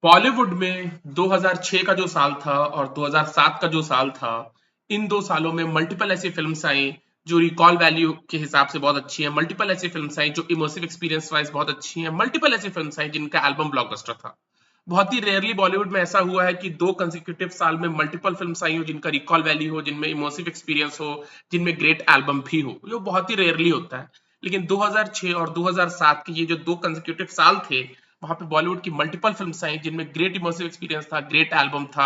बॉलीवुड में 2006 का जो साल था और 2007 का जो साल था, इन दो सालों में मल्टीपल ऐसी फिल्म्स आई जो रिकॉल वैल्यू के हिसाब से बहुत अच्छी हैं, मल्टीपल ऐसी फिल्म्स आई जो इमोसिव एक्सपीरियंस वाइज बहुत अच्छी हैं, मल्टीपल ऐसी फिल्म्स आई जिनका एल्बम ब्लॉकबस्टर था। बहुत ही रेयरली बॉलीवुड में ऐसा हुआ है कि दो कंसेक्यूटिव साल में मल्टीपल फिल्म्स आई हो जिनका रिकॉल वैल्यू हो, जिनमें इमोसिव एक्सपीरियंस हो, जिनमें ग्रेट एल्बम भी हो। ये बहुत ही रेयरली होता है। लेकिन 2006 और 2007 के ये जो दो कंसेक्यूटिव साल थे, वहां पे बॉलीवुड की मल्टीपल फिल्म्स आई जिनमें ग्रेट इमर्सिव एक्सपीरियंस था, ग्रेट एल्बम था।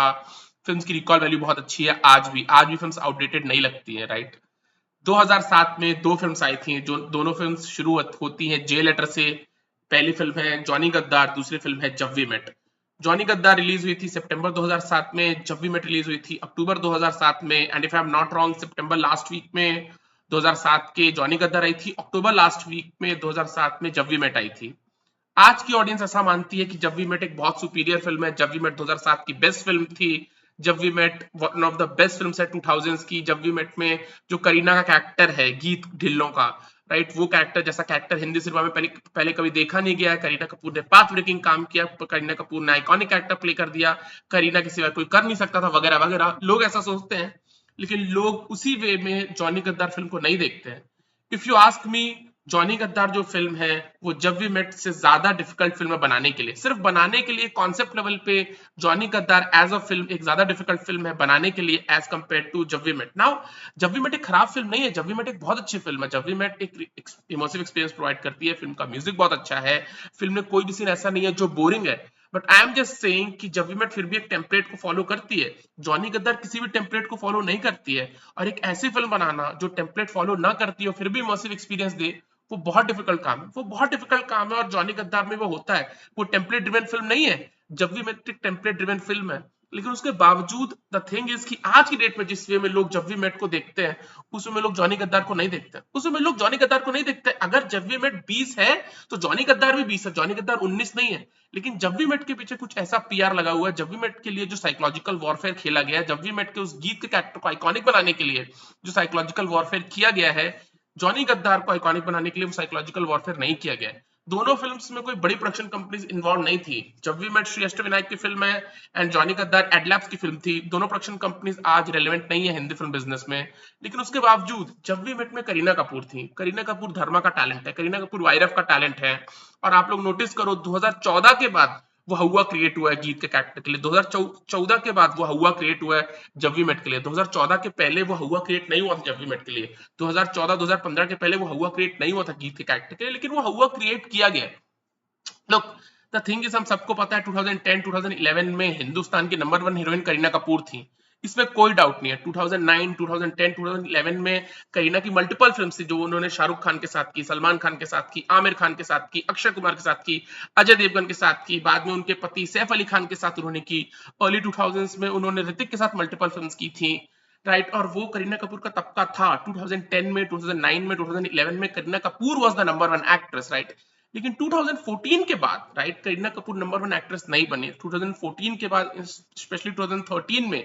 फिल्म्स की रिकॉल वैल्यू बहुत अच्छी है। आज भी फिल्म्स आउटडेटेड नहीं लगती है, राइट। 2007 में दो फिल्म्स आई थी जो दोनों फिल्म्स शुरू होती हैं जे लेटर से। पहली फिल्म है जॉनी गद्दार, दूसरी फिल्म है जब वी मेट। जॉनी गद्दार रिलीज हुई थी सितंबर 2007 में, जब वी मेट रिलीज हुई थी अक्टूबर 2007 में। And if I am not wrong, सितंबर लास्ट वीक में 2007 के जॉनी गद्दार आई थी, अक्टूबर लास्ट वीक में 2007 में जब वी मेट आई थी। आज की ऑडियंस ऐसा मानती है कि जब वी मेट एक बहुत सुपीरियर फिल्म है। जब वी मेट 2007 की बेस्ट फिल्म थी। Jab we Met one of the best films है 2000s की। जब वी मेट में जो करीना का कैरेक्टर है, गीत ढिल्लों का, राइट, वो कैरेक्टर जैसा कैरेक्टर हिंदी सिनेमा में पहले पहले कभी देखा नहीं गया है। करीना कपूर ने पाथ ब्रेकिंग काम किया, करीना कपूर ने आइकॉनिक कैरेक्टर प्ले कर दिया, करीना के सिवा कोई कर नहीं सकता था, वगैरह वगैरह। लोग ऐसा सोचते हैं, लेकिन लोग उसी वे में जॉनी गद्दार फिल्म को नहीं देखते हैं। If you ask me, Johnny गद्दार जो फिल्म है वो जब वी मेट से ज्यादा डिफिकल्ट फिल्म है बनाने के लिए। सिर्फ बनाने के लिए कॉन्सेप्ट लेवल पे Johnny Gaddar as a film एक ज्यादा डिफिकल्ट फिल्म है बनाने के लिए एज कंपेयर टू जब वी मेट। नाउ जब वी मेट एक खराब फिल्म नहीं है, जब वी मेट एक बहुत अच्छी फिल्म है। जब वी मेट एक इमर्सिव एक्सपीरियंस प्रोवाइड करती है, फिल्म का म्यूजिक बहुत अच्छा है, फिल्म में कोई भी सीन ऐसा नहीं है जो बोरिंग है। But I am just saying कि जब वी मेट फिर भी एक टेम्पलेट को फॉलो करती है। जॉनी गद्दार किसी भी टेम्पलेट को फॉलो नहीं करती है। और एक ऐसी फिल्म बनाना जो टेम्पलेट फॉलो ना करती हो फिर भी इमर्सिव एक्सपीरियंस दे, वो बहुत डिफिकल्ट काम है। वो बहुत डिफिकल्ट काम है और जॉनी गद्दार में वो होता है। वो टेम्पलेट ड्रिवन फिल्म नहीं है, जब भी मेट टेम्पलेट ड्रिवन फिल्म है। लेकिन उसके बावजूद द थिंग इज कि आज की डेट में जिस वे में लोग जब वी मेट को देखते हैं, उस वे में लोग जॉनी गद्दार को नहीं देखते। उस वे में लोग जॉनी गद्दार को नहीं देखते। अगर जब वी मेट 20 है तो जॉनी गद्दार भी 20 है, जॉनी गद्दार 19 नहीं है। लेकिन जब वी मेट के पीछे कुछ ऐसा पीआर लगा हुआ है, जब वी मेट के लिए जो साइकोलॉजिकल वॉरफेयर खेला गया है, जब वी मेट के उस गीत के कैरेक्टर को आइकॉनिक बनाने के लिए जो साइकोलॉजिकल वॉरफेयर किया गया है, जॉनी गद्दार को आइकॉनिक बनाने के लिए वो साइकोलॉजिकल वॉरफेयर नहीं किया गया है। दोनों फिल्म्स में कोई बड़ी प्रोडक्शन कंपनीज इन्वॉल्व नहीं थी। जब वी मेट श्री अष्टविनायक की फिल्म है एंड जॉनी गद्दार एडलैब्स की फिल्म थी। दोनों प्रोडक्शन कंपनीज आज रेलेवेंट नहीं है हिंदी फिल्म बिजनेस में। लेकिन उसके बावजूद जब वी मेट में करीना कपूर थी। करीना कपूर धर्मा का टैलेंट है, करीना कपूर वायरफ का टैलेंट है। और आप लोग नोटिस करो 2014 के बाद वो हवा क्रिएट हुआ है गीत के कैरेक्टर के लिए। 2014 के बाद वो हवा क्रिएट हुआ है जब वी मेट के लिए। 2014 के पहले वो हवा क्रिएट नहीं हुआ था जब वी मेट के लिए। 2014-2015 के पहले वो हवा क्रिएट नहीं हुआ था गीत के कैरेक्टर के लिए, लेकिन वो हवा क्रिएट किया गया। लुक, द थिंग इज हम सबको पता है 2010-2011 में हिंदुस्तान की number one heroine Kareena Kapoor थी। इसमें कोई डाउट नहीं है। 2009, 2010, 2011 में करीना की मल्टीपल फिल्म थी जो उन्होंने शाहरुख खान के साथ की, सलमान खान के साथ की, आमिर खान के साथ की, अक्षय कुमार के साथ की, अजय देवगन के साथ की, बाद में उनके पति सैफ अली खान के साथ उन्होंने की। अर्ली 2000s में उन्होंने ऋतिक के साथ मल्टीपल फिल्म्स की थी, राइट। और वो करीना कपूर का तबका था 2010 में, 2009 में, 2011 में Kareena Kapoor was the number one actress, right. लेकिन 2014 के बाद, right, Kareena Kapoor number one actress नहीं बनी। 2014 के बाद स्पेशली 2013 में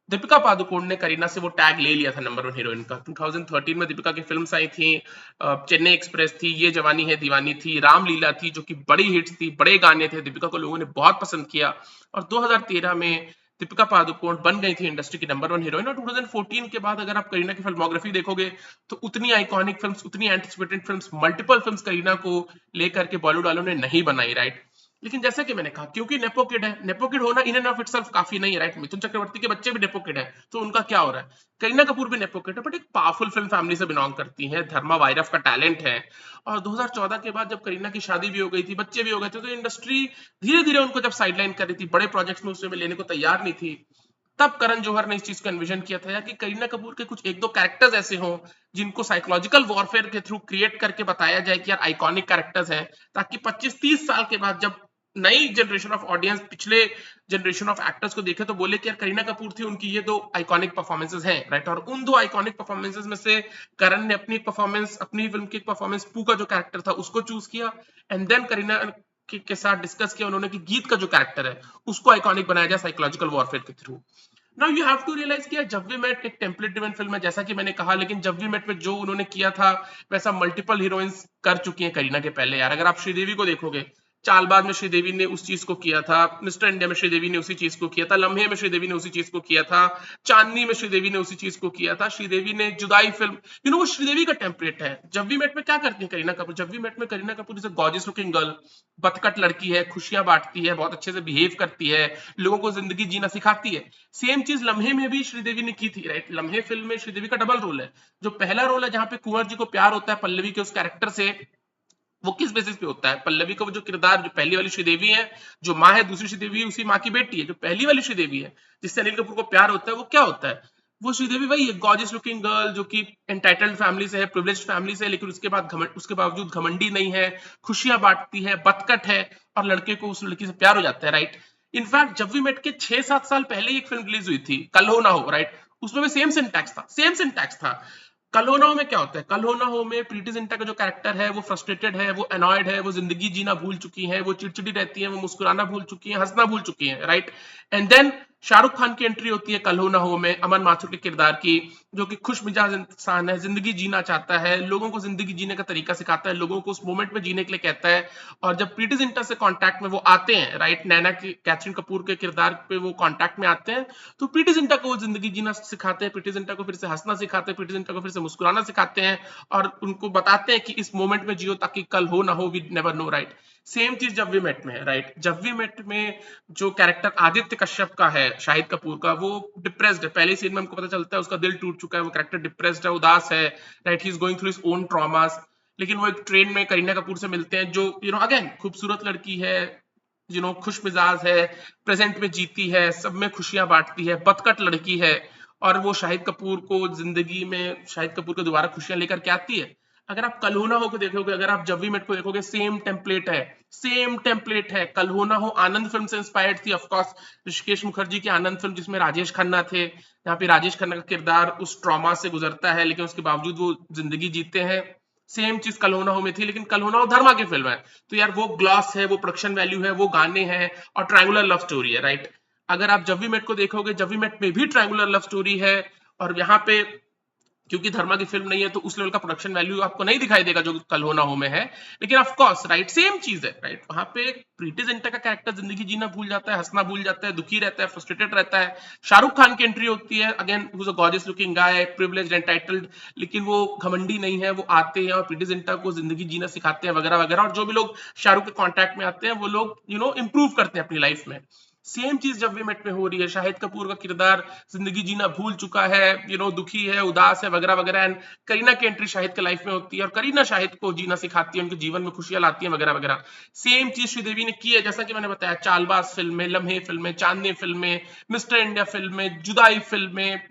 दीपिका पादुकोण ने करीना से वो टैग ले लिया था नंबर वन हीरोइन का। 2013 में दीपिका की फिल्म्स आई थी, चेन्नई एक्सप्रेस थी, ये जवानी है दीवानी थी, रामलीला थी, जो कि बड़ी हिट्स थी, बड़े गाने थे, दीपिका को लोगों ने बहुत पसंद किया। और 2013 में दीपिका पादुकोण बन गई थी इंडस्ट्री की नंबर वन हीरोइन। और 2014 के बाद अगर आप करीना की फिल्मोग्राफी देखोगे तो उतनी आइकॉनिक फिल्म्स, उतनी anticipated films, multiple films Kareena को लेकर के बॉलीवुड वालों ने नहीं बनाई, राइट। लेकिन जैसे कि मैंने कहा, क्योंकि नेपो किड है, नेपो किड होना इन एंड ऑफ इटसेल्फ काफी नहीं है, राइट। मिथुन चक्रवर्ती के बच्चे भी नेपो किड है, तो उनका क्या हो रहा है। करीना कपूर भी नेपो किड है, बट एक पावरफुल फिल्म फैमिली से बिलोंग करती है, धर्मा वायरफ का टैलेंट है। और 2014 के बाद जब करीना की शादी भी हो गई थी, बच्चे भी हो गए थे, तो इंडस्ट्री धीरे धीरे उनको जब साइडलाइन कर रही थी, बड़े प्रोजेक्ट्स में उसमें लेने को तैयार नहीं थी, तब करण जौहर ने इस चीज को एनविजन किया था कि करीना कपूर के कुछ एक दो कैरेक्टर्स ऐसे हों जिनको साइकोलॉजिकल वॉरफेयर के थ्रू क्रिएट करके बताया जाए कि यार आइकॉनिक कैरेक्टर्स हैं, ताकि 25-30 साल के बाद जब नई जनरेशन ऑफ ऑडियंस पिछले जनरेशन ऑफ एक्टर्स को देखे तो बोले कि यार करीना कपूर थी, उनकी ये दो आइकॉनिक परफॉर्मेंसेस हैं, राइट। और उन दो आइकॉनिक परफॉर्मेंसेस में से करण ने अपनी परफॉर्मेंस, अपनी फिल्म की परफॉर्मेंस पू का जो कैरेक्टर था उसको चूज किया। एंड देन करीना के साथ डिस्कस किया उन्होंने कि गीत का जो कैरेक्टर है उसको आइकॉनिक बनाया जाए साइकोलॉजिकल वॉरफेयर के through. Now you have to realise कि जब वी मेट एक टेम्पलेट ड्रिवन फिल्म है जैसा कि मैंने कहा, लेकिन जब वी मेट में जो उन्होंने किया था वैसा मल्टीपल हीरोइंस कर चुकी हैं करीना के पहले। यार अगर आप श्रीदेवी को देखोगे, चालबाज में श्रीदेवी ने उस चीज को किया था, मिस्टर इंडिया में श्रीदेवी ने उसी चीज को किया था, लम्हे में श्रीदेवी ने उसी चीज को किया था, चांदनी में श्रीदेवी ने उसी चीज को किया था, श्रीदेवी ने जुदाई फिल्म, वो श्रीदेवी का टेम्पलेट है। जब वी मेट में क्या करती है करीना कपूर, जब वी मेट में Kareena Kapoor is a gorgeous looking girl, बतकट लड़की है, खुशियां बांटती है, बहुत अच्छे से बिहेव करती है, लोगों को जिंदगी जीना सिखाती है। सेम चीज लम्हे में भी श्रीदेवी ने की थी, राइट। लम्हे फिल्म में श्रीदेवी का डबल रोल है। जो पहला रोल है जहां पे कुंवर जी को प्यार होता है पल्लवी के उस कैरेक्टर से, वो किस बेसिस पे होता है, पल्लवी का वो जो किरदार, जो पहली वाली श्रीदेवी है, जो माँ है, दूसरी श्रीदेवी उसी माँ की बेटी है, जो पहली वाली श्रीदेवी है जिससे अनिल कपूर को प्यार होता है, वो क्या होता है, वो श्रीदेवी वही है, गॉर्जियस लुकिंग गर्ल जो कि एंटाइटल्ड फैमिली से है, प्रिविलेज्ड फैमिली से है, लेकिन उसके बाद उसके बावजूद घमंडी नहीं है, खुशियां बांटती है, बतकट है, और लड़के को उस लड़की से प्यार हो जाता है, राइट। इनफैक्ट जब वी मेट के 6-7 साल पहले एक फिल्म रिलीज हुई थी, कल हो ना हो, राइट, उसमें भी सेम सिंटैक्स था, सेम सिंटैक्स था। कल हो ना हो में क्या होता है, कल हो ना हो में प्रीति जिंटा का जो कैरेक्टर है वो फ्रस्ट्रेटेड है, वो अनॉयड है, वो जिंदगी जीना भूल चुकी है, वो चिड़चिड़ी रहती है, वो मुस्कुराना भूल चुकी है, हंसना भूल चुकी है, right. And then Shahrukh Khan की एंट्री होती है कल हो ना हो में, अमन माथुर के किरदार की, जो कि खुश मिजाज इंसान है, जिंदगी जीना चाहता है, लोगों को जिंदगी जीने का तरीका सिखाता है, लोगों को उस मोमेंट में जीने के लिए कहता है। और जब प्रीति जिंटा से कांटेक्ट में वो आते हैं, राइट, नैना की, कैथरीन कपूर के किरदार पे वो कांटेक्ट में आते हैं, तो प्रीति जिंटा को वो जिंदगी जीना सिखाते हैं, प्रीति जिंटा को फिर से हंसना सिखाते हैं, प्रीति जिंटा को फिर से मुस्कुराना सिखाते हैं, और उनको बताते हैं कि इस मोमेंट में जियो ताकि कल Ho Naa Ho, we never know, right. Same चीज जब वी मेट में है, राइट। जब वी मेट में जो कैरेक्टर आदित्य कश्यप का है, शाहिद कपूर का, वो डिप्रेस्ड है, पहले सीन में हमको पता चलता है उसका दिल टूट चुका है, वो कैरेक्टर डिप्रेस्ड है, उदास है, right, he is going through his own traumas. लेकिन वो एक ट्रेन में करीना कपूर से मिलते हैं, जो अगेन खूबसूरत लड़की है, खुश मिजाज है, प्रेजेंट में जीती है, सब में खुशियां बांटती है, बतकट लड़की है, और वो शाहिद कपूर को जिंदगी में, शाहिद कपूर को दोबारा खुशियां लेकर के आती है। अगर आप कल हो ना हो को देखोगे, अगर आप जब वी मेट को देखोगे, सेम टेम्पलेट है, सेम टेम्पलेट है। कल हो ना हो आनंद फिल्म से इंस्पायर्ड थी, ऑफ कोर्स ऋषिकेश मुखर्जी की आनंद फिल्म, जिसमें राजेश खन्ना थे, यहाँ पे राजेश खन्ना का किरदार उस ट्रॉमा से गुजरता है, लेकिन उसके बावजूद वो जिंदगी जीते हैं। सेम चीज कल हो ना हो में थी, लेकिन कल हो ना हो धर्मा की फिल्म है, तो यार वो ग्लॉस है, वो प्रोडक्शन वैल्यू है, वो गाने हैं, और ट्रायंगुलर लव स्टोरी है, राइट। अगर आप जब वी मेट को देखोगे, जब वी मेट में भी ट्रायंगुलर लव स्टोरी है, और यहाँ पे क्योंकि धर्मा की फिल्म नहीं है तो उस लेवल का प्रोडक्शन वैल्यू आपको नहीं दिखाई देगा जो कल हो ना हो में है, लेकिन ऑफ कोर्स, राइट, सेम चीज है, राइट। वहां पे प्रीति जिंटा का कैरेक्टर जिंदगी जीना भूल जाता है, हंसना भूल जाता है, दुखी रहता है, फ्रस्ट्रेटेड रहता है। शाहरुख खान की एंट्री होती है, again who is a gorgeous looking guy, privileged, entitled, लेकिन वो घमंडी नहीं है, वो आते हैं और प्रीति जिंटा को जिंदगी जीना सिखाते हैं, वगैरह वगैरह। और जो भी लोग शाहरुख के कॉन्टैक्ट में आते हैं, वो लोग इंप्रूव करते हैं अपनी लाइफ में। सेम चीज जब वी मेट में हो रही है, शाहिद कपूर का किरदार जिंदगी जीना भूल चुका है, दुखी है, उदास है, वगैरह वगैरह, एंड करीना की एंट्री शाहिद के लाइफ में होती है, और करीना शाहिद को जीना सिखाती है, उनके जीवन में खुशियां लाती है, वगैरह वगैरह। सेम चीज श्रीदेवी ने की है, जैसा कि मैंने बताया, चालबाज फिल्म में, लम्हे फिल्म में, चांदनी फिल्म में, मिस्टर इंडिया फिल्म में, जुदाई फिल्म में,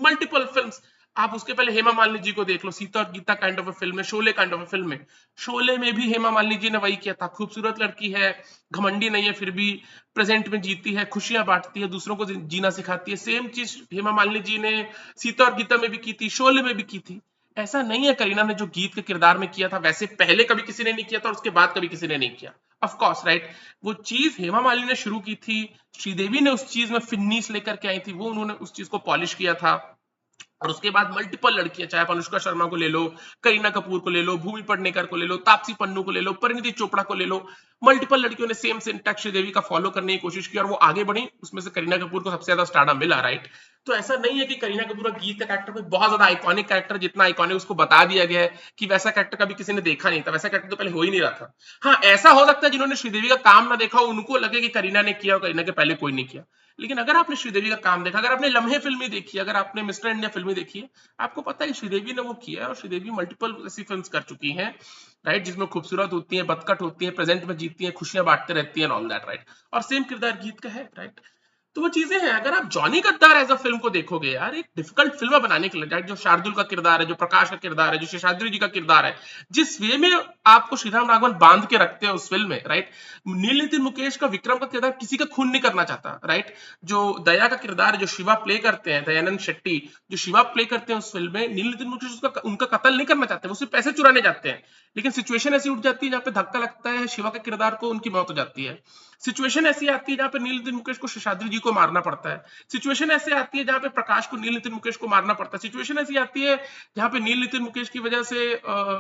मल्टीपल फिल्म्स। आप उसके पहले हेमा मालिनी जी को देख लो, Seeta Aur Geeta kind of a film में, Sholay kind of a film में। शोले में भी हेमा मालिनी जी ने वही किया था, खूबसूरत लड़की है, घमंडी नहीं है, फिर भी प्रेजेंट में जीती है, खुशियां बांटती है, दूसरों को जीना सिखाती है। सेम चीज हेमा मालिनी जी ने सीता और गीता में भी की थी, शोले में भी की थी। ऐसा नहीं है करीना ने जो गीत के किरदार में किया था वैसे पहले कभी किसी ने नहीं किया था और उसके बाद कभी किसी ने नहीं किया, ऑफ कोर्स, राइट। वो चीज हेमा मालिनी ने शुरू की थी, श्रीदेवी ने उस चीज में फिन्नीस लेकर के आई थी, वो उन्होंने उस चीज को पॉलिश किया था। और उसके बाद मल्टीपल लड़कियां, चाहे आप अनुष्का शर्मा को ले लो, करीना कपूर को ले लो, भूमि पेडनेकर को ले लो, तापसी पन्नू को ले लो, परिणीति चोपड़ा को ले लो, मल्टीपल लड़कियों ने सेम सिंटैक्स श्रीदेवी का फॉलो करने की कोशिश की और वो आगे बढ़ी। उसमें से करीना कपूर को सबसे ज्यादा स्टारडम मिला, राइट। तो ऐसा नहीं है कि करीना कपूर का गीत का कैरेक्टर कोई बहुत ज्यादा आइकॉनिक कैरेक्टर, जितना आइकॉनिक उसको बता दिया गया है कि वैसा कैरेक्टर कभी किसी ने देखा नहीं था, वैसा कैरेक्टर तो पहले हो ही नहीं रहा था। हाँ, ऐसा हो सकता है जिन्होंने श्रीदेवी का काम ना देखा उनको लगे कि करीना ने किया और करीना के पहले कोई नहीं किया, लेकिन अगर आपने श्रीदेवी का काम देखा, अगर आपने लम्हे फिल्में देखी, अगर आपने मिस्टर इंडिया फिल्में देखी है, आपको पता है श्रीदेवी ने वो किया है, और श्रीदेवी मल्टीपल ऐसी फिल्म्स कर चुकी हैं, राइट, जिसमें खूबसूरत होती है, बतकट होती है, प्रेजेंट में जीतती है, खुशियां बांटते रहती है, ऑल दैट, राइट। और सेम किरदार गीत का है, राइट। तो वो चीजें हैं। अगर आप Johnny Gaddar as a film को देखोगे, यार एक डिफिकल्ट फिल्म बनाने के लिए, राइट, जो शार्दुल का किरदार है, जो प्रकाश का किरदार है, जो शेषाद्री जी का किरदार है, जिस वे में आपको श्रीराम राघवन बांध के रखते हैं उस फिल्म में, राइट। नील नितिन मुकेश का विक्रम का किरदार किसी का खून नहीं करना चाहता, राइट। जो दया का किरदार है, जो शिवा प्ले करते हैं, दयानंद शेट्टी जो शिवा प्ले करते हैं उस फिल्म में, नील नितिन मुकेश उनका कत्ल नहीं करना चाहते, वो सिर्फ पैसे चुराने जाते हैं, लेकिन सिचुएशन ऐसी उठ जाती है जहाँ पे धक्का लगता है शिवा के किरदार को, उनकी मौत हो जाती है। सिचुएशन ऐसी आती है जहाँ पे नील नितिन मुकेश को शेषाद्री जी को मारना पड़ता है, सिचुएशन ऐसे आती है जहां पे प्रकाश को नील नितिन मुकेश को मारना पड़ता है, सिचुएशन ऐसी आती है जहां पे नील नितिन मुकेश की वजह से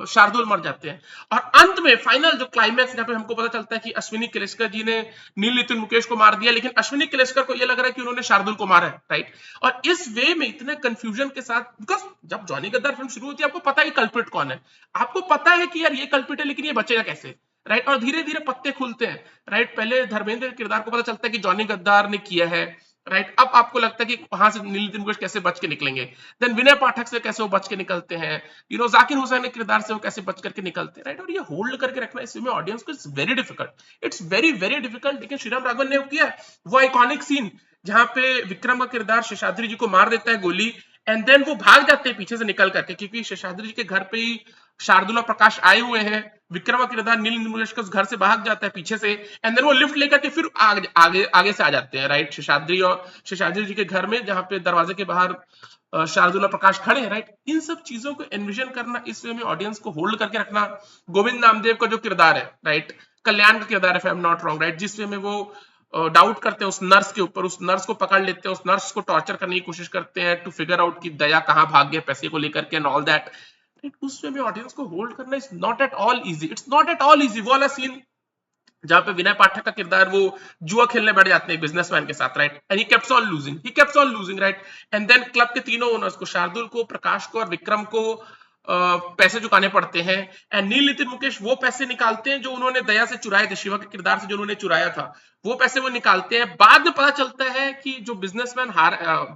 शार्दुल मर जाते हैं, और अंत में फाइनल जो क्लाइमैक्स जहां पे हमको पता चलता है कि अश्विनी किलेस्कर जी ने नील नितिन मुकेश को मार दिया, लेकिन अश्विनी किलेस्कर को यह लग रहा है कि उन्होंने शार्दुल को मारा है, राइट। और इस वे में इतने कंफ्यूजन के साथ, बिकॉज जब जॉनी गद्दार फिल्म शुरू होती है आपको पता है कल्प्रिट कौन है, आपको पता है कि यार ये कल्प्रिट है, लेकिन ये बचेगा कैसे, राइट। और धीरे धीरे पत्ते खुलते हैं, राइट। पहले धर्मेंद्र के किरदार को पता चलता है कि जॉनी गद्दार ने किया है, राइट। अब आपको लगता है कि वहां से नील नितिन मुकेश कैसे बच के निकलेंगे, देन विनय पाठक से कैसे वो बच के निकलते हैं, जाकिर हुसैन के किरदार से वो कैसे बच करके निकलते हैं, राइट। और ये होल्ड करके रखना इस में ऑडियंस को it's very difficult, it's very very difficult. लेकिन श्रीराम राघवन ने किया वो आइकॉनिक सीन जहां पे विक्रम का किरदार शेषाद्री जी को मार देता है गोली, एंड देन वो भाग जाते हैं पीछे से निकल करके, क्योंकि शेषाद्री जी के घर पे ही शार्दुल और प्रकाश आए हुए हैं, विक्रम का किरदार नील मुकेश के घर से भाग जाता है पीछे से, एंड देन वो लिफ्ट लेकर के फिर आगे से आ जाते हैं, राइट। शेषाद्री जी के घर में, जहां पे दरवाजे के बाहर शार्दुल और प्रकाश खड़े हैं, राइट। इन सब चीजों को एनविजन करना, इस वे में ऑडियंस को होल्ड करके रखना, गोविंद नामदेव का जो किरदार है, राइट, कल्याण का किरदार है, आई एम नॉट रॉन्ग, राइट, जिस वे में वो डाउट करते हैं उस नर्स के ऊपर, उस नर्स को पकड़ लेते हैं, उस नर्स को टॉर्चर करने की कोशिश करते हैं टू फिगर आउट कि दया कहाँ भाग गया पैसे को लेकर के एंड ऑल दैट, उस वे में ऑडियंस को होल्ड करना is not at all easy, it's not at all easy. वो वाला सीन जहां पे विनय पाठक का किरदार वो जुआ खेलने बैठ जाते हैं बिजनेसमैन के साथ, right, and he keeps on losing, right. And then club के तीनों ओनर्स को, शार्दुल को, प्रकाश को और विक्रम को पैसे चुकाने पड़ते हैं, एंड नील नितिन मुकेश वो पैसे निकालते हैं जो उन्होंने दया से चुराए थे, शिवा के किरदार से जो उन्होंने चुराया था, वो पैसे वो निकालते हैं। बाद में पता चलता है कि जो बिजनेसमैन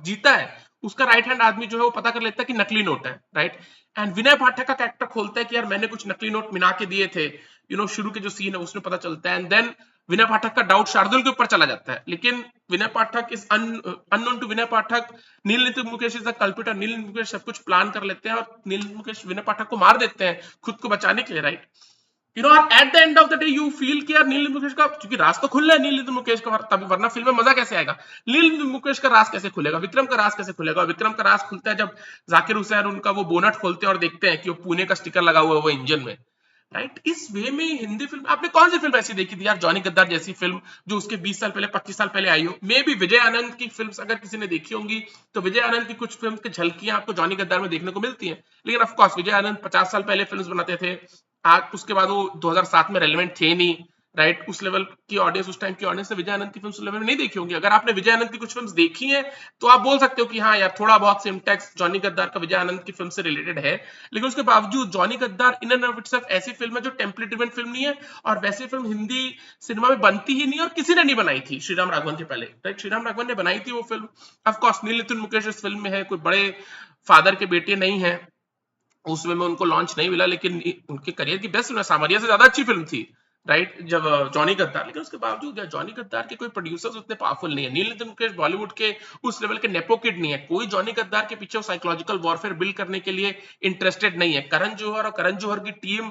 जीता है उसका राइट हैंड आदमी जो है वो पता कर लेता है कि नकली नोट है, राइट। एंड विनय पाठक का कैरेक्टर खोलता है कि यार मैंने कुछ नकली नोट मिला के दिए थे, शुरू के जो सीन है उसमें पता चलता है, एंड देन विनय पाठक का डाउट शार्दुल के ऊपर चला जाता है, लेकिन Vinay Pathak is unknown to Vinay Pathak, Neil Nitin Mukesh is the culprit, Neil Nitin Mukesh सब कुछ प्लान कर लेते हैं और नील मुकेश विनय पाठक को मार देते हैं खुद को बचाने के लिए, राइट। और at the end of the day you feel कि यार नील मुकेश का, क्योंकि राज तो खुल रहा है नील नितिन मुकेश का, तभी वरना फिल्म में मजा कैसे आएगा, नील नितिन मुकेश का राज कैसे खुलेगा, विक्रम का राज कैसे खुलेगा, विक्रम का राज खुलता है जब जाकिर हुसैन उनका वो बोनट खोलते हैं और देखते हैं कि वो पुणे का स्टिकर लगा हुआ है वो इंजन में, राइट। इस वे में हिंदी फिल्म, आपने कौन सी फिल्म ऐसी देखी थी यार, जॉनी गद्दार जैसी फिल्म जो उसके 20 साल पहले 25 साल पहले आई हो, मे भी विजय आनंद की फिल्म अगर किसी ने देखी होंगी तो विजय आनंद की कुछ फिल्म की झलकियां आपको जॉनी गद्दार में देखने को मिलती हैं, लेकिन ऑफ कोर्स विजय आनंद 50 साल पहले फिल्म बनाते थे, आज उसके बाद वो 2007 में रेलेवेंट थे नहीं, राइट। उस लेवल की ऑडियंस, उस टाइम की ऑडियंस ने विजय आनंद की फिल्म उस लेवल में नहीं देखी होंगी। अगर आपने विजय आनंद की कुछ फिल्म देखी हैं तो आप बोल सकते हो कि हाँ यार थोड़ा बहुत सिम्टेक्स जॉनी गद्दार का विजय आनंद की फिल्म से रिलेटेड है, लेकिन उसके बावजूद जॉनी गद्दार इन एंड ऑफ इटसेल्फ ऐसी फिल्म है जो टेम्पलेट ड्रिवन फिल्म नहीं है, और वैसी फिल्म हिंदी सिनेमा में बनती ही नहीं और किसी ने नहीं बनाई थी श्रीराम राघवन के पहले, राइट। श्रीराम राघवन ने बनाई थी वो फिल्म, ऑफकोर्स नील नितिन मुकेश इस फिल्म में है, कोई बड़े फादर के बेटे नहीं है, उसमें में उनको लॉन्च नहीं मिला, लेकिन उनके करियर की बेस्ट फिल्म, सामरिया से ज्यादा अच्छी फिल्म थी, राइट, जब जॉनी गद्दार। लेकिन उसके बावजूद जॉनी गद्दार के कोई प्रोड्यूसर्स उतने पावरफुल नहीं है, नील नितिन मुकेश बॉलीवुड के उस लेवल के नेपो किड नहीं है, कोई जॉनी गद्दार के पीछे साइकोलॉजिकल वॉरफेयर बिल्ड करने के लिए इंटरेस्टेड नहीं है। करण जौहर और करण जौहर की टीम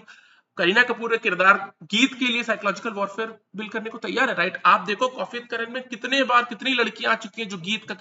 करीना कपूर के किरदार गीत के लिए साइकोलॉजिकल वॉरफेयर बिल्ड करने को तैयार है, राइट। आप देखो कॉफी करण में कितने बार कितनी लड़कियां आ चुकी हैं जो गीत का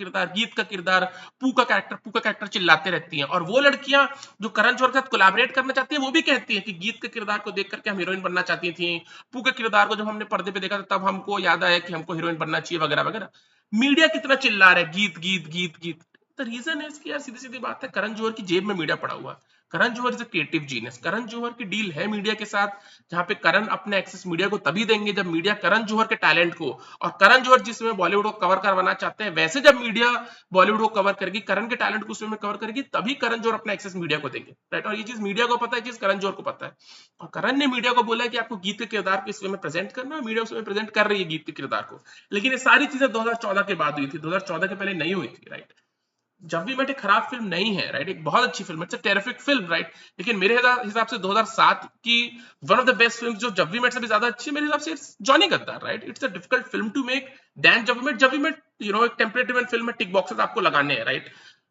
किरदार पू का कैरेक्टर चिल्लाते रहती हैं, और वो लड़कियां जो करण जौहर के साथ कोलैबोरेट करना चाहती हैं वो भी कहती हैं कि गीत के किरदार को देख करके हम हीरोइन बनना चाहती थी, पू के किरदार को जब हमने पर्दे पे देखा तब हमको याद आया कि हमको हीरोइन बनना चाहिए वगैरह वगैरह। मीडिया कितना चिल्ला रहा है गीत गीत गीत गीत, द रीजन इज कि यार सीधी सीधी बात है, करण जौहर की जेब में मीडिया पड़ा हुआ है। Karan Johar is a creative genius, Karan Johar की डील है मीडिया के साथ, जहां पे करण अपने एक्सेस मीडिया को तभी देंगे जब मीडिया करण जौहर के टैलेंट को, और करण जौहर जिसमें बॉलीवुड को कवर करवाना चाहते हैं वैसे जब मीडिया बॉलीवुड को कवर करेगी, करण के टैलेंट को उसमें कवर करेगी, तभी करण जौहर अपना एक्सेस मीडिया को देंगे, राइट। और ये चीज मीडिया को पता है, चीज करण जौहर को पता है, और करण ने मीडिया को बोला है कि आपको गीत के किरदार को इस वे में प्रेजेंट करना है, मीडिया उसमें प्रेजेंट कर रही है गीत के किरदार को। लेकिन ये सारी चीजें 2014 के बाद हुई थी, 2014 के पहले नहीं हुई थी, राइट। जब भी मेट एक खराब फिल्म नहीं है, राइट, एक बहुत अच्छी film, it's a terrific film, right. लेकिन मेरे हिसाब से 2007 की one of the best films जो जब भी मेट से भी ज्यादा अच्छी है मेरे हिसाब से it's Johnny Gaddar, right. It's a difficult film to make than Jab भी मेट एक टेम्पलेट ड्रिवन फिल्म में टिक बॉक्सेस आपको लगाने हैं, right.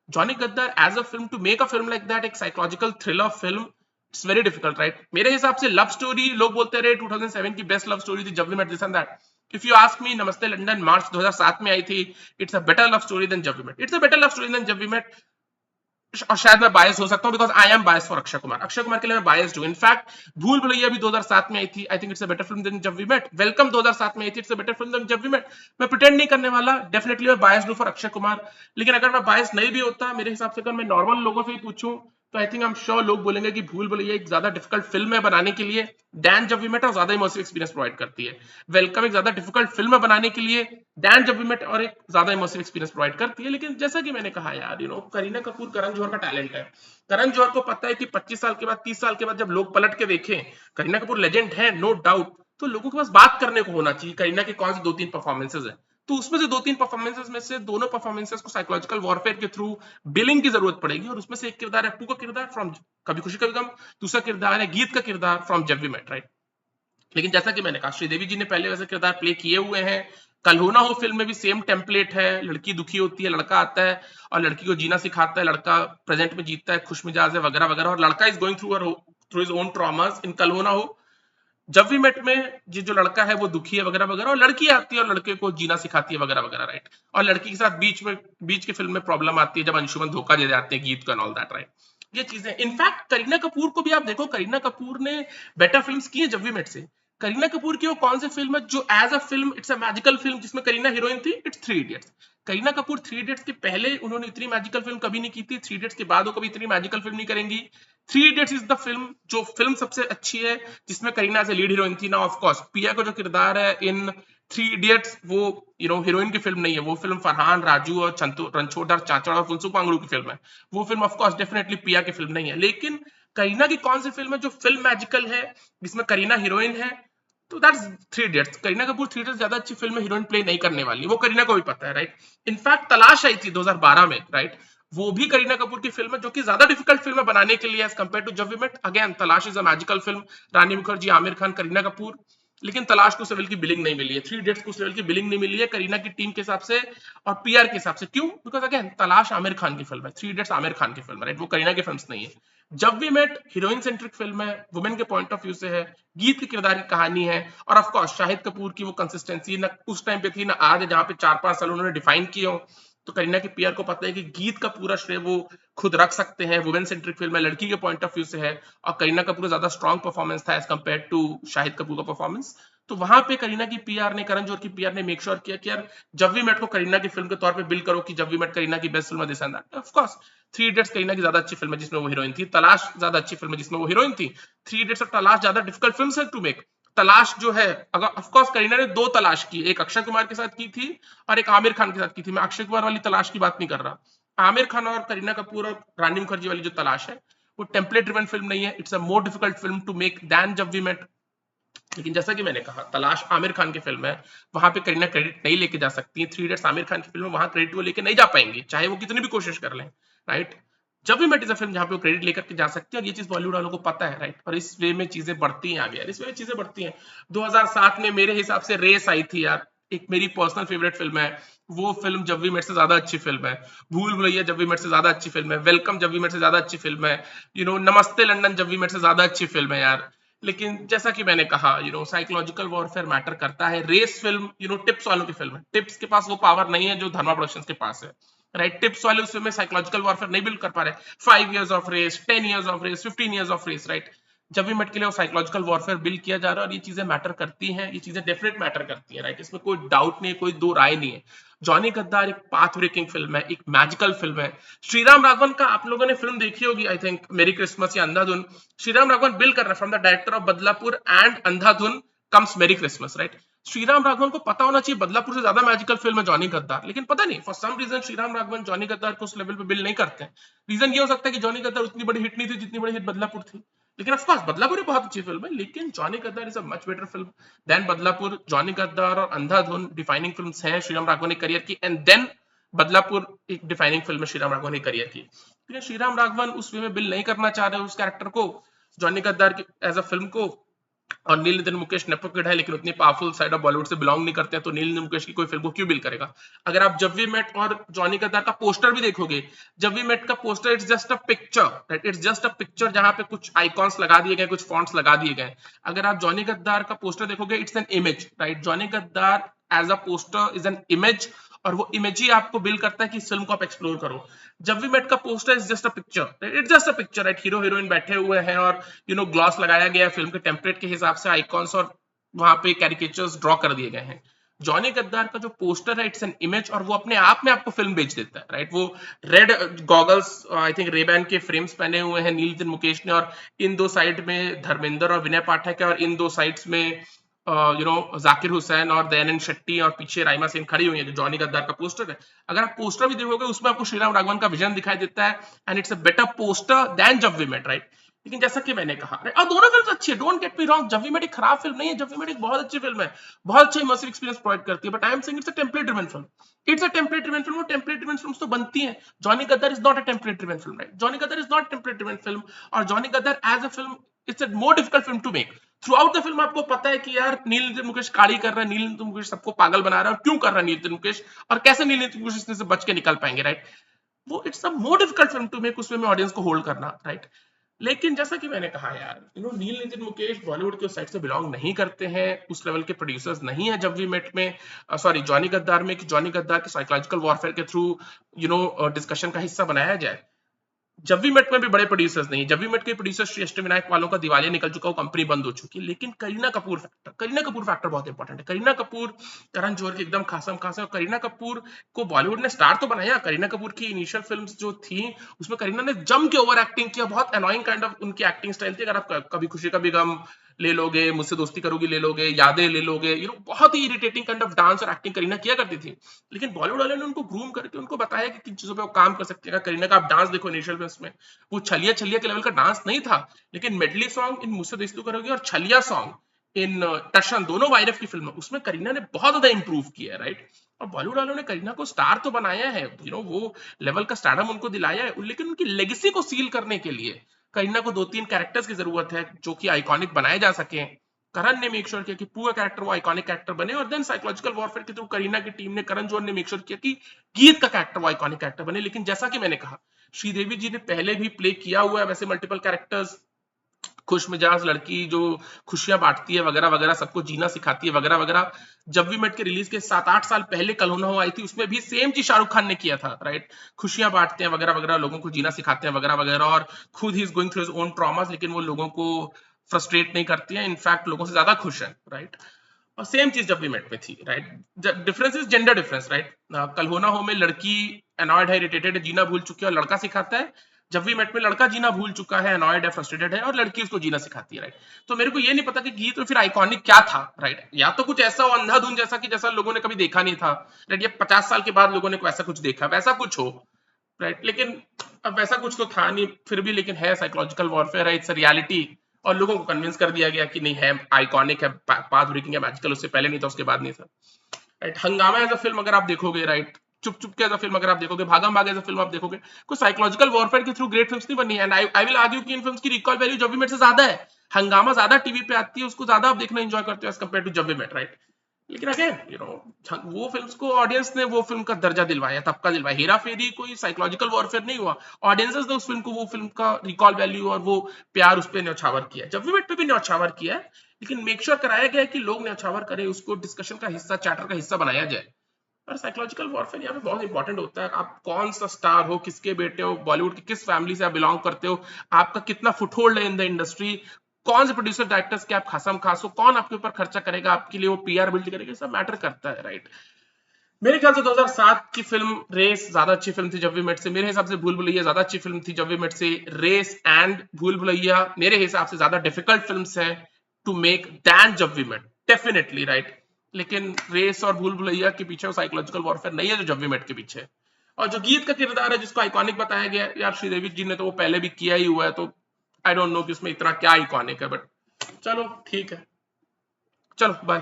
Johnny Gaddar as a film to make a film like that, एक psychological thriller film, it's very difficult, right. मेरे हिसाब से लव स्टोरी, लोग बोलते रहे 2007 की बेस्ट लव स्टोरी थी जब भी met this and that, if you ask me, Namaste London March 2007 में आई थी, it's a better love story than Jab we Met, it's a better love story than Jab we Met. और शायद मैं बायस हो सकता हूं because I am bias for Akshay Kumar के लिए मैं बायस्ड हूं। इनफैक्ट भूल भुलैया भी 2007 में आई थी, I think it's a better film than Jab we Met. Welcome 2007 में आई थी, it's a better film than Jab we Met. मैं प्रिटेंड नहीं करने वाला, डेफिनेटली मैं बायस्ड हूं फॉर अक्षय कुमार। लेकिन अगर मैं बायस नहीं भी होता, मेरे हिसाब से अगर मैं नॉर्मल लोगों से ही पूछूं तो I think I am sure लोग बोलेंगे कि भूल भुलैया एक ज्यादा डिफिकल्ट फिल्म है बनाने के लिए दैन जब वी मेट, और ज्यादा इमर्सिव एक्सपीरियंस प्रोवाइड करती है। वेलकम एक ज्यादा डिफिकल्ट फिल्म है बनाने के लिए दैन जब वी मेट, और एक ज्यादा इमर्सिव एक्सपीरियंस प्रोवाइड करती है। लेकिन जैसा कि मैंने कहा यार, करीना कपूर करण जौहर का टैलेंट है। करण जौहर को पता है कि 25 साल के बाद, 30 साल के बाद जब लोग पलट के देखें, करीना कपूर लेजेंड है नो डाउट, तो लोगों के पास बात करने को होना चाहिए करीना के कौन से 2-3 परफॉर्मेंसेज है। तो उसमें से 2-3 परफॉर्मेंसेज में से दोनों परफॉर्मेंसेज को साइकोलॉजिकल वॉरफेयर के थ्रू बिलिंग की जरूरत पड़ेगी, और उसमें से एक किरदार है अप्पू का किरदार फ्रॉम कभी खुशी कभी गम, दूसरा किरदार है गीत का किरदार फ्रॉम जब वी मेट, राइट। लेकिन जैसा कि मैंने कहा, श्रीदेवी जी ने पहले वैसे किरदार प्ले किए हुए हैं। कल हो ना हो फिल्म में भी सेम टेम्पलेट है, लड़की दुखी होती है, लड़का आता है और लड़की को जीना सिखाता है, लड़का प्रेजेंट में जीतता है, खुश मिजाज है वगैरह वगैरह, और लड़का is going through his own traumas in Kal Ho Naa हो। जब वी मेट में ये जो लड़का है वो दुखी है वगैरह वगैरह, और लड़की आती है और लड़के को जीना सिखाती है वगैरह वगैरह, राइट। और लड़की के साथ बीच के फिल्म में प्रॉब्लम आती है जब अंशुमन धोखा दे जाते हैं गीत को एंड ऑल दैट, राइट। ये चीजें इनफैक्ट करीना कपूर को भी आप देखो, करीना कपूर ने बेटर फिल्म्स की हैं जब वी मेट से। करीना कपूर की वो कौन सी फिल्म है जो as a film it's a magical film, जिसमें करीना हीरोइन थी, it's Three Idiots. Kareena Kapoor Three Idiots के पहले उन्होंने इतनी मैजिकल फिल्म कभी नहीं की थी, थ्री इडियट्स के बाद वो कभी इतनी मैजिकल फिल्म नहीं करेंगी। Three Idiots is the film जो फिल्म सबसे अच्छी है जिसमें Kareena as a lead heroine थी ना। ऑफ कोर्स पिया का जो किरदार है इन थ्री इडियट्स, वो हीरोइन की फिल्म नहीं है, वो फिल्म फरहान, राजू और रणछोड़ चाचा और फुनसुक वांगडू की फिल्म है। वो फिल्म ऑफ कोर्स डेफिनेटली पिया की फिल्म नहीं है। लेकिन करीना की कौन सी फिल्म है जो फिल्म मैजिकल है, जिसमें करीना हीरोइन है, तो that's three Idiots. Kareena Kapoor Three idiots ज्यादा अच्छी फिल्म में हीरोइन प्ले नहीं करने वाली, वो करीना को भी पता है, राइट। इनफैक्ट तलाश आई थी 2012 में, राइट। वो भी करीना कपूर की फिल्म है जो कि ज्यादा डिफिकल्ट फिल्म है बनाने के लिए एज कंपेयर टू जब वी मेट। अगेन तलाश इज अ मैजिकल फिल्म, रानी मुखर्जी, आमिर खान, करीना कपूर। लेकिन तलाश को उस लेवल की बिलिंग नहीं मिली है, थ्री इडियट्स को उस लेवल की बिलिंग नहीं मिली है करीना की टीम के हिसाब से और पीआर के हिसाब से। क्यों? बिकॉज अगेन तलाश आमिर खान की फिल्म है, थ्री इडियट्स आमिर खान की फिल्म है, राइट। वो करीना की फिल्म नहीं है। Jab we Met heroine centric film है, वुमेन के पॉइंट ऑफ व्यू से है, गीत के किरदार की कहानी है, और ऑफ कोर्स शाहिद कपूर की वो कंसिस्टेंसी ना उस टाइम पे थी ना आज है, जहां पे 4-5 साल उन्होंने डिफाइन किए हो। तो करीना के पीआर को पता है कि गीत का पूरा श्रेय वो खुद रख सकते हैं, वुमेन सेंट्रिक फिल्म है, लड़की के पॉइंट ऑफ व्यू से है, और करीना कपूर ज्यादा स्ट्रॉन्ग परफॉर्मेंस था as compare to Shahid Kapoor का परफॉर्मेंस। तो वहां पे करीना की पीआर ने, करण जौहर की पीआर ने मेक श्योर किया कि यार जब वी मेट को करीना की फिल्म के तौर पे बिल करो कि जब वी मेट करीना की बेस्ट फिल्म है, this and that. Of course three Idiots Kareena की ज्यादा अच्छी फिल्म है जिसमें वो हीरोइन थी, तलाश ज्यादा अच्छी फिल्म है जिसमें वो हीरोइन थी। थ्री इडियट्स और तलाश ज्यादा डिफिकल्ट फिल्म है टू मेक। तलाश जो है, अगर ऑफ कोर्स करीना ने 2 तलाश की, एक अक्षय कुमार के साथ की थी और एक आमिर खान के साथ की थी। मैं अक्षय कुमार वाली तलाश की बात नहीं कर रहा। आमिर खान और करीना कपूर और रानी मुखर्जी वाली जो तलाश है, वो टेम्पलेट ड्रिवन फिल्म नहीं है, it's a more difficult film to make than Jab we met. लेकिन जैसा कि मैंने कहा, तलाश आमिर खान की फिल्म है, वहां पे करीना क्रेडिट नहीं लेके जा सकती। थ्री इडियट्स आमिर खान की फिल्म है, वहां क्रेडिट वो लेके नहीं जा पाएंगी चाहे वो कितनी भी कोशिश कर लें, राइट। जब भी मेट इज अ फिल्म जहां पे वो क्रेडिट लेकर के जा सकती है, और ये चीज बॉलीवुड वालों को पता है, राइट। और इस वे में चीजें बढ़ती हैं आगे यार, इस वे में चीजें बढ़ती हैं। 2007 में मेरे हिसाब से रेस आई थी यार, एक मेरी पर्सनल फेवरेट फिल्म है। वो फिल्म जब वी मेट से ज्यादा अच्छी फिल्म है। भूल भुलैया जब वी मेट से ज्यादा अच्छी फिल्म है। वेलकम जब वी मेट से ज्यादा अच्छी फिल्म है। नमस्ते लंदन जब वी मेट से ज्यादा अच्छी फिल्म है यार। लेकिन जैसा कि मैंने कहा, साइकोलॉजिकल वॉरफेयर मैटर करता है। रेस फिल्म टिप्स वालों की फिल्म है, टिप्स के पास वो पावर नहीं है जो धर्मा प्रोडक्शंस के पास है, राइट। टिप्स वाले उस में साइकोलॉजिकल वॉरफेयर नहीं बिल्ड कर पा रहे। 5 years of race, 10 years of race, 15 years of race, right. जब भी मेट के लिए वो साइकोलॉजिकल वॉरफेयर बिल्ड किया जा रहा है, और ये चीजें मैटर करती हैं, ये चीजें डेफिनेट मैटर करती हैं, राइट। इसमें कोई डाउट नहीं है, कोई दो राय नहीं है। जॉनी गद्दार एक पाथ ब्रेकिंग फिल्म है, एक मैजिकल फिल्म है। श्रीराम राघवन का आप लोगों ने फिल्म देखी होगी, आई थिंक मेरी क्रिसमस या अंधाधुन। श्रीराम राघवन बिल कर रहा है from the director of Badlapur and Andhadhun comes मेरी क्रिसमस, राइट। श्रीराम राघवन को पता होना चाहिए बदलापुर से ज्यादा मैजिकल फिल्म है जॉनी गद्दार, लेकिन पता नहीं for some reason Sriram Raghavan Johnny Gaddaar को उस लेवल पे बिल नहीं करते हैं। रीजन ये हो सकता है कि जॉनी गद्दार उतनी बड़ी हिट नहीं थी जितनी बड़ी हिट बदलापुर थी। लेकिन ऑफ कोर्स बदलापुर एक बहुत अच्छी फिल्म है, लेकिन जॉनी गद्दार is a much better film than Badlapur. Johnny Gaddaar और अंधाधुन डिफाइनिंग फिल्म्स हैं श्रीराम राघवन ने करियर की, एंड देन बदलापुर एक डिफाइनिंग फिल्म है श्रीराम राघवन ने करियर की। लेकिन श्रीराम राघवन उस वे में बिल नहीं करना चाह रहे उस कैरेक्टर को, जॉनी गद्दार की एज अ फिल्म को। और नील नितिन मुकेश नेपोकिड है, लेकिन उतनी पावरफुल साइड ऑफ बॉलीवुड से बिलोंग नहीं करते हैं, तो नील नितिन मुकेश की कोई फिल्म को क्यों बिल करेगा। अगर आप जब वी मेट और जॉनी गद्दार का पोस्टर भी देखोगे, जब वी मेट का poster it's just a picture, right, it's just a picture जहां पे कुछ आइकॉन्स लगा दिए गए, कुछ फॉन्ट्स लगा दिए गए। अगर आप जॉनी गद्दार का पोस्टर देखोगे, it's an image, right. Johnny Gaddar as a poster is an image और वो इमेज ही आपको बिल्ड करता है कि इस फिल्म को आप एक्सप्लोर करो। जब वी मेट का poster is just a picture, it's just a picture, right? Hero heroine बैठे हुए हैं और ग्लॉस लगाया गया है फिल्म के टेम्पलेट के हिसाब से, आइकॉन्स और वहां पे कैरिकेचर्स ड्रॉ कर दिए गए हैं। जॉनी गद्दार का जो पोस्टर है इट्स एन इमेज, और वो अपने आप में आपको फिल्म बेच देता है, राइट? वो red goggles, I think Ray-Ban के फ्रेम्स पहने हुए हैं नील नितिन मुकेश ने, और इन दो साइड में धर्मेंद्र और विनय पाठक है, और इन दो साइड्स में जाकिर हुसैन और दयानंद शेट्टी, और पीछे राइमा सेन खड़ी हुई है, जो जॉनी गद्दार का पोस्टर है। अगर आप पोस्टर भी देखोगे उसमें आपको श्रीराम राघवन का विजन दिखाई देता है, and it's a better poster than Jab we met, right? लेकिन जैसा कि मैंने कहा, और दोनों फिल्म अच्छी है, डोंट गेट मी रॉन्ग, जब वी मेट एक खराब फिल्म नहीं है, जब वी मेट एक बहुत अच्छी फिल्म है, बहुत अच्छा इमर्सिव एक्सपीरियंस प्रोवाइड करती है, but I am saying it's a template driven film. It's a template driven film, और टेम्पलेट ड्रिवन फिल्म्स तो बनती हैं। जॉनी गद्दार is not a template driven film, right? Johnny गद्दार is not template driven film, और Johnny Gaddar as a film it's a more difficult film to make. Throughout the film आपको पता है कि यार नील नितिन मुकेश काड़ी कर रहा है, नील नितिन मुकेश सबको पागल बना रहा है, और क्यों कर रहा है नील नितिन मुकेश, और कैसे नील नितिन मुकेश इससे बच के निकल पाएंगे, राइट? वो it's a more difficult film to make, उसमें में ऑडियंस को होल्ड करना, राइट? लेकिन जैसा कि मैंने कहा यार, नील नितिन मुकेश बॉलीवुड के उस साइड से बिलोंग नहीं करते हैं, उस लेवल के प्रोड्यूसर्स नहीं है जब वी मेट में, सॉरी जॉनी गद्दार में, कि जॉनी गद्दार के साइकोलॉजिकल वॉरफेयर के थ्रू डिस्कशन का हिस्सा बनाया जाए। जब वी मेट में भी बड़े प्रोड्यूसर्स नहीं, जब वी मेट के प्रोड्यूसर श्री अष्टविनायक वालों का दिवालिया निकल चुका, वो कंपनी बंद हो चुकी है, लेकिन करीना कपूर फैक्टर बहुत इंपॉर्टेंट है। करीना कपूर करण जौहर की एकदम खासम खास है, और करीना कपूर को बॉलीवुड ने स्टार तो बनाया। करीना कपूर की इनिशियल फिल्म्स जो थी उसमें करीना ने जम के ओवर एक्टिंग किया, बहुत अनोइंग काइंड ऑफ उनकी एक्टिंग स्टाइल थी। अगर आप कभी खुशी कभी गम ले लोगे, मुझसे दोस्ती करोगी ले लोगे, यादें ले लोगे, बहुत ही इरिटेटिंग काइंड ऑफ डांस और एक्टिंग करीना किया करती थी। लेकिन बॉलीवुड वालों ने उनको ग्रूम करके उनको बताया कि किन चीजों पे वो काम कर सकते हैं। करीना का आप डांस देखो इनिशियल में, उसमें वो छलिया छलिया के लेवल का डांस नहीं था, लेकिन मेडली सॉन्ग इन मुझसे दोस्ती करोगी और छलिया सॉन्ग इन टशन, दोनों वायरफ की फिल्म, उसमें करीना ने बहुत ज्यादा इंप्रूव किया है, राइट? और बॉलीवुड वालों ने करीना को स्टार तो बनाया है, वो लेवल का स्टारडम उनको दिलाया है, लेकिन उनकी लेगेसी को सील करने के लिए करीना को 2-3 कैरेक्टर्स की जरूरत है जो कि आइकॉनिक बनाए जा सके। करण ने मेक श्योर किया कि पूरा कैरेक्टर वो आइकॉनिक कैरेक्टर बने, और देन साइकोलॉजिकल वॉरफेयर के थ्रू करीना की टीम ने, करण जौहर ने मेक श्योर किया कि गीत का कैरेक्टर वो आइकॉनिक कैरेक्टर बने। लेकिन जैसा कि मैंने कहा, श्रीदेवी जी ने पहले भी प्ले किया हुआ है वैसे मल्टीपल कैरेक्टर्स, खुश मिजाज लड़की जो खुशियां बांटती है वगैरह वगैरह, सबको जीना सिखाती है वगैरह वगैरह। जब भी मेट के रिलीज के 7-8 साल पहले कल हो ना हो आई थी, उसमें भी सेम चीज शाहरुख खान ने किया था, राइट? खुशियां बांटते हैं वगैरह वगैरह, लोगों को जीना सिखाते हैं वगैरह वगैरह, और खुद he is going through his own traumas, लेकिन वो लोगों को फ्रस्ट्रेट नहीं करती है, इनफैक्ट लोगों से ज्यादा खुश है, राइट? और सेम चीज जब भी मेट में थी, right? Difference is gender difference, right? कल हो ना हो में लड़की अनॉयड है, इरिटेटेड है, जीना भूल चुकी है, और लड़का सिखाता है। जब भी मेट में लड़का जीना भूल चुका है, अनॉयड है, फ्रस्ट्रेटेड है, और लड़की उसको जीना सिखाती है, राइट? तो मेरे को ये नहीं पता कि गीत में फिर आइकॉनिक क्या था, राइट? या तो कुछ ऐसा हो अंधाधुन जैसा, कि जैसा लोगों ने कभी देखा नहीं था, राइट? ये 50 साल के बाद लोगों ने वैसा कुछ देखा, वैसा कुछ हो, राइट? लेकिन अब वैसा कुछ तो था नहीं फिर भी, लेकिन है साइकोलॉजिकल वॉरफेयर, है, इट्स रियलिटी, और लोगों को कन्विंस कर दिया गया कि नहीं है, आइकॉनिक है, पाथ ब्रेकिंग है, मैजिकल, उससे पहले नहीं था, उसके बाद नहीं था, राइट? हंगामा एज अ फिल्म अगर आप देखोगे, राइट, चुप चुप के एज अ फिल्म अगर आप देखोगे, भागम भाग एज अ फिल्म आप देखोगे, कोई साइकोलॉजिकल वॉरफेयर के थ्रू ग्रेट फिल्म्स नहीं बनी है, एंड आई विल आर्ग्यू कि इन फिल्म्स की रिकॉल वैल्यू जब वी मेट से ज्यादा है। हंगामा ज्यादा टीवी पे आती है, उसको ज्यादा आप देखना एंजॉय करते हो एज कंपेयर टू जब वी मेट, राइट? लेकिन अगेन वो फिल्म्स को ऑडियंस ने वो फिल्म का दर्जा दिलवाया, तबका दिलवाया। हेरा फेरी कोई साइकोलॉजिकल वॉरफेयर नहीं हुआ, ऑडियंसेस ने उस फिल्म को, वो फिल्म का रिकॉल वैल्यू और वो प्यार उस पर न्यौछावर किया, जब वी मेट पे भी न्यौछावर किया है, लेकिन मेक श्योर कराया गया है कि लोग न्यौछावर करें, उसको डिस्कशन का हिस्सा, चैटर का हिस्सा बनाया जाए। और साइकोलॉजिकल वॉरफेयर यहाँ पे बहुत इंपॉर्टेंट होता है, आप कौन सा स्टार हो, किसके बेटे हो, बॉलीवुड की किस फैमिली से आप बिलोंग करते हो, आपका कितना फुटहोल्ड है इन द इंडस्ट्री, कौन से प्रोड्यूसर डायरेक्टर्स के आप खासम खास हो, कौन आपके ऊपर खर्चा करेगा आपके लिए, वो पीआर बिल्ड करेगा, सब मैटर करता है, राइट? मेरे ख्याल से 2007 की फिल्म रेस ज्यादा अच्छी फिल्म थी जब वी मेट से, मेरे हिसाब से भूल भुलैया ज्यादा अच्छी फिल्म थी जब वी मेट से। रेस एंड भूल भुलैया मेरे हिसाब से ज्यादा डिफिकल्ट फिल्म्स है to make than Jab we met, definitely, right? लेकिन रेस और भूल भुलैया के पीछे वो साइकोलॉजिकल वॉरफेयर नहीं है जो जब वी मेट के पीछे है। और जो गीत का किरदार है जिसको आइकॉनिक बताया गया है, यार श्रीदेवी जी ने तो वो पहले भी किया ही हुआ है, तो आई डोंट नो कि उसमें इतना क्या आइकॉनिक है, बट चलो ठीक है, चलो बाय।